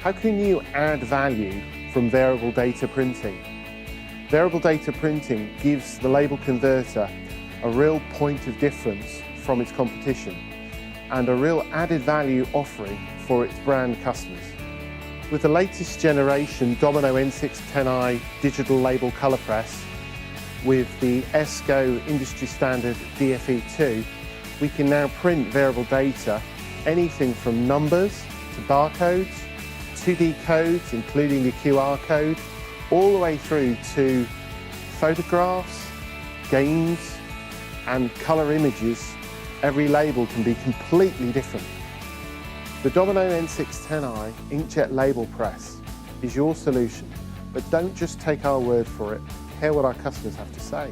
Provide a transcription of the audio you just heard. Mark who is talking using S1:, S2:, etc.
S1: How can you add value from variable data printing? Variable data printing gives the label converter a real point of difference from its competition and a real added value offering for its brand customers. With the latest generation Domino N610i digital label colour press with the S.A.U industry standard DFE2, we can now print variable data, anything from numbers to barcodes, 2D codes including the QR code, all the way through to photographs, games and colour images. Every label can be completely different. The Domino N610i inkjet label press is your solution, but don't just take our word for it. Hear what our customers have to say.